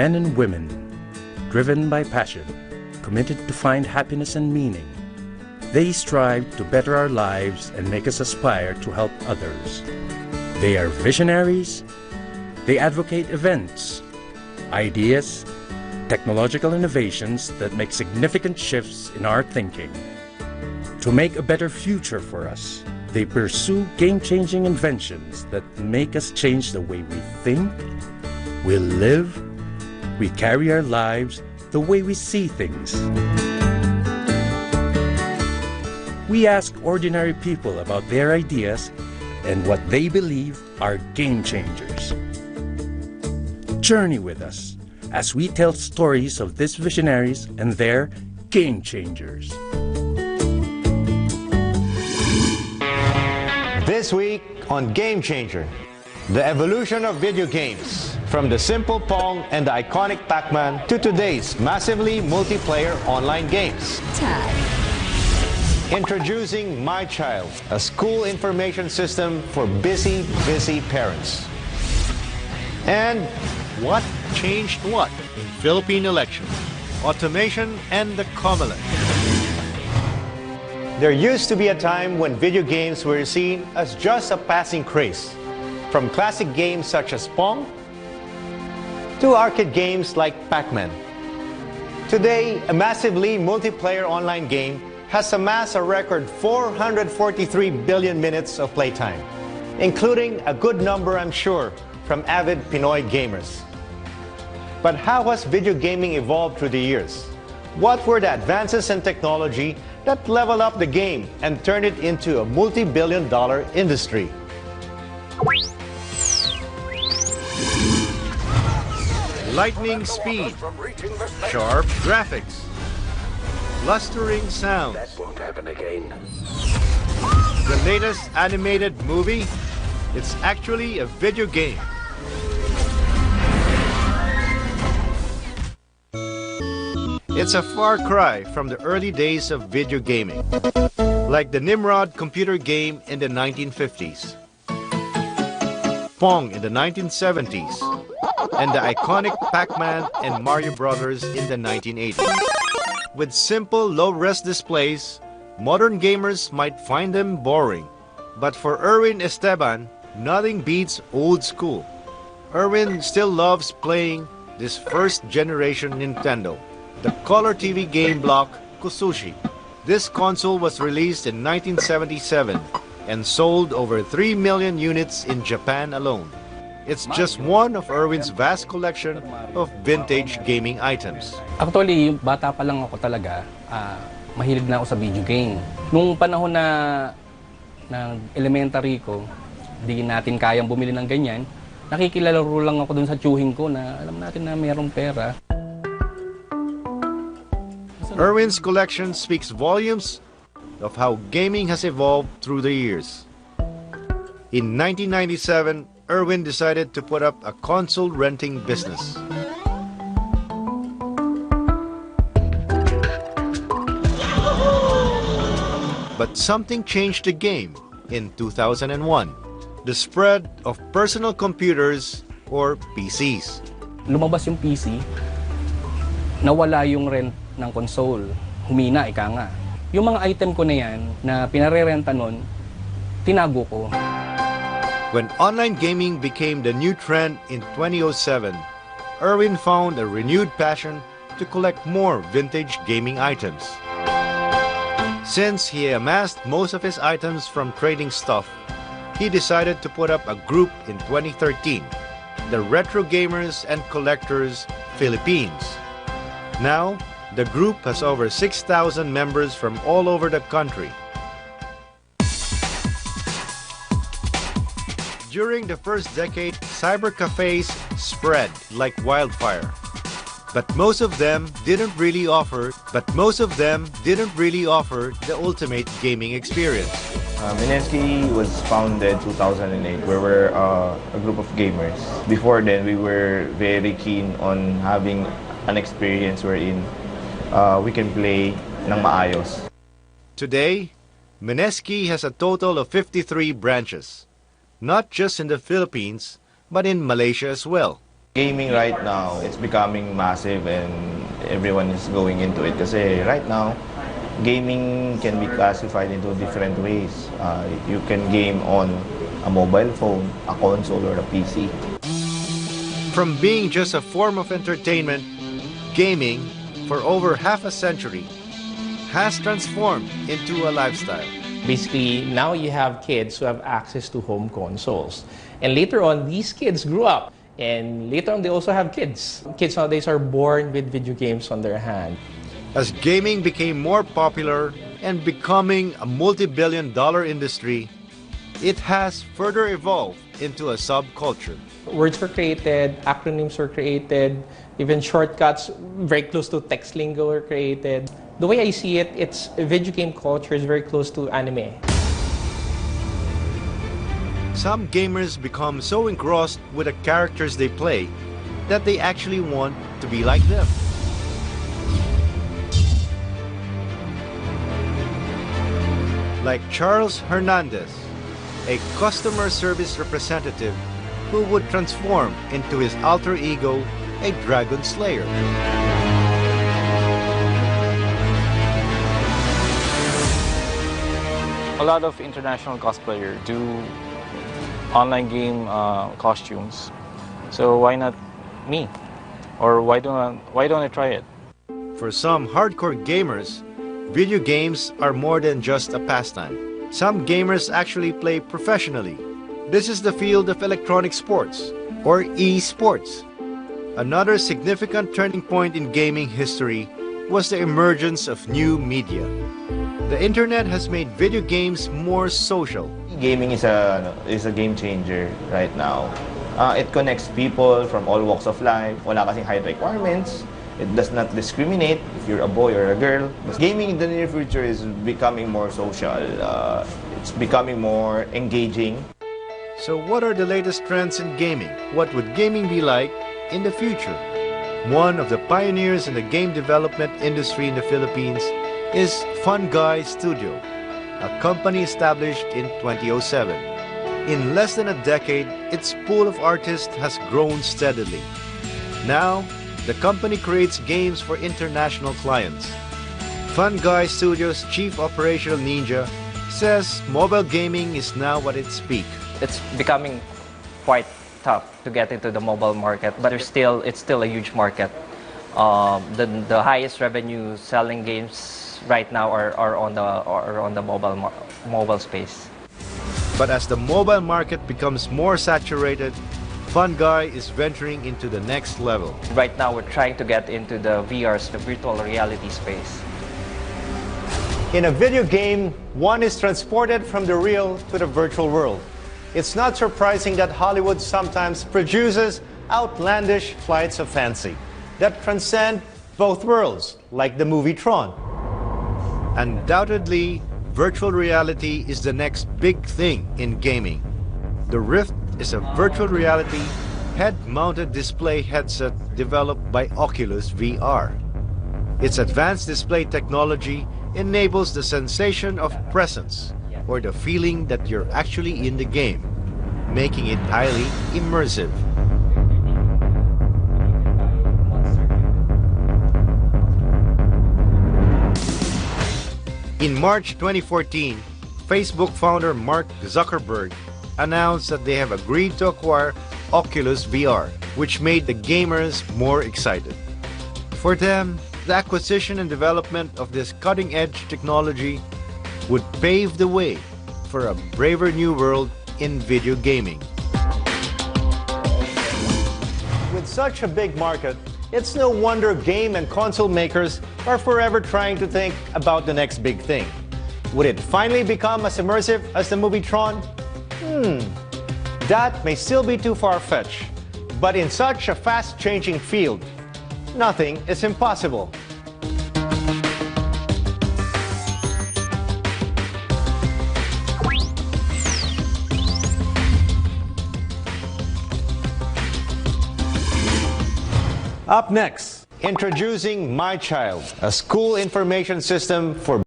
men and women, driven by passion, committed to find happiness and meaning. They strive to better our lives and make us aspire to help others. They are visionaries. They advocate events, ideas, technological innovations that make significant shifts in our thinking. To make a better future for us, they pursue game-changing inventions that make us change the way we think, we live, we carry our lives, the way we see things. We ask ordinary people about their ideas and what they believe are game changers. Journey with us as we tell stories of these visionaries and their game changers. This week on Game Changer, the evolution of video games, from the simple Pong and the iconic Pac-Man to today's massively multiplayer online games. Tag. Introducing My Child, a school information system for busy parents. And what changed what in Philippine elections? Automation and the Comelec. there used to be a time when video games were seen as just a passing craze, from classic games such as Pong to arcade games like Pac-Man. Today, a massively multiplayer online game has amassed a record 443 billion minutes of playtime, including a good number, I'm sure, from avid Pinoy gamers. But how has video gaming evolved through the years? What were the advances in technology that leveled up the game and turned it into a multi-billion-dollar industry? Lightning speed, sharp graphics, blustering sounds. That won't happen again. The latest animated movie, it's actually a video game. It's a far cry from the early days of video gaming, like the Nimrod computer game in the 1950s, Pong in the 1970s, and the iconic Pac-Man and Mario Brothers in the 1980s. With simple, low-res displays, modern gamers might find them boring. But for Erwin Esteban, nothing beats old school. Erwin still loves playing this first-generation Nintendo, the color TV game block Kusushi. This console was released in 1977 and sold over 3 million units in Japan alone. It's just one of Erwin's vast collection of vintage gaming items. Actually, bata pa lang ako talaga, mahilig na ako sa video game. Nung panahon na elementary ko, di natin kayang bumili ng ganyan, nakikilalaro lang ako dun sa tiyuhin ko na alam natin na mayroong pera. Erwin's collection speaks volumes of how gaming has evolved through the years. In 1997, Erwin decided to put up a console renting business. But something changed the game in 2001. The spread of personal computers or PCs. Lumabas yung PC, nawala yung rent ng console, humina, ika nga. Yung mga item ko na yan, na pinarerenta nun, tinago ko. When online gaming became the new trend in 2007, Erwin found a renewed passion to collect more vintage gaming items. Since he amassed most of his items from trading stuff, he decided to put up a group in 2013, the Retro Gamers and Collectors Philippines. Now, the group has over 6,000 members from all over the country. During the first decade, cyber cafes spread like wildfire. But most of them didn't really offer the ultimate gaming experience. Mineski was founded 2008. We were a group of gamers. Before then, we were very keen on having an experience wherein we can play ng maayos. Today, Mineski has a total of 53 branches, not just in the Philippines, but in Malaysia as well. Gaming right now, it's becoming massive and everyone is going into it. Kasi right now, gaming can be classified into different ways. You can game on a mobile phone, a console, or a PC. From being just a form of entertainment, gaming, for over half a century, has transformed into a lifestyle. Basically, now you have kids who have access to home consoles. And later on, these kids grew up. And later on, they also have kids. Kids nowadays are born with video games on their hand. As gaming became more popular and becoming a multi-billion-dollar industry, it has further evolved into a subculture. Words were created, acronyms were created, even shortcuts very close to text lingo were created. The way I see it, it's video game culture is very close to anime. Some gamers become so engrossed with the characters they play that they actually want to be like them. Like Charles Hernandez, a customer service representative who would transform into his alter ego, a dragon slayer. A lot of international cosplayers do online game costumes, so why not me? Or why don't I try it? For some hardcore gamers, video games are more than just a pastime. Some gamers actually play professionally. This is the field of electronic sports, or e-sports. Another significant turning point in gaming history was the emergence of new media. The internet has made video games more social. Gaming is a game changer right now. It connects people from all walks of life. Wala kasing height requirements. It does not discriminate if you're a boy or a girl. But gaming in the near future is becoming more social. It's becoming more engaging. So what are the latest trends in gaming? What would gaming be like in the future? One of the pioneers in the game development industry in the Philippines is Fun Guy Studio, a company established in 2007. In less than a decade, its pool of artists has grown steadily. Now, the company creates games for international clients. Fun Guy Studio's chief operational ninja says mobile gaming is now at its peak. It's becoming quite tough to get into the mobile market, but it's still a huge market. The highest revenue selling games right now are on the mobile space. But as the mobile market becomes more saturated, Fun Guy is venturing into the next level. Right now, we're trying to get into the VRs, the virtual reality space. In a video game, one is transported from the real to the virtual world. It's not surprising that Hollywood sometimes produces outlandish flights of fancy that transcend both worlds, like the movie Tron. Undoubtedly, virtual reality is the next big thing in gaming. The Rift is a virtual reality head-mounted display headset developed by Oculus VR. Its advanced display technology enables the sensation of presence, or the feeling that you're actually in the game, making it highly immersive. In March 2014, Facebook founder Mark Zuckerberg announced that they have agreed to acquire Oculus VR, which made the gamers more excited. For them, the acquisition and development of this cutting-edge technology would pave the way for a braver new world in video gaming. With such a big market, it's no wonder game and console makers are forever trying to think about the next big thing. Would it finally become as immersive as the movie Tron? That may still be too far-fetched. But in such a fast-changing field, nothing is impossible. Up next, introducing My Child, a school information system for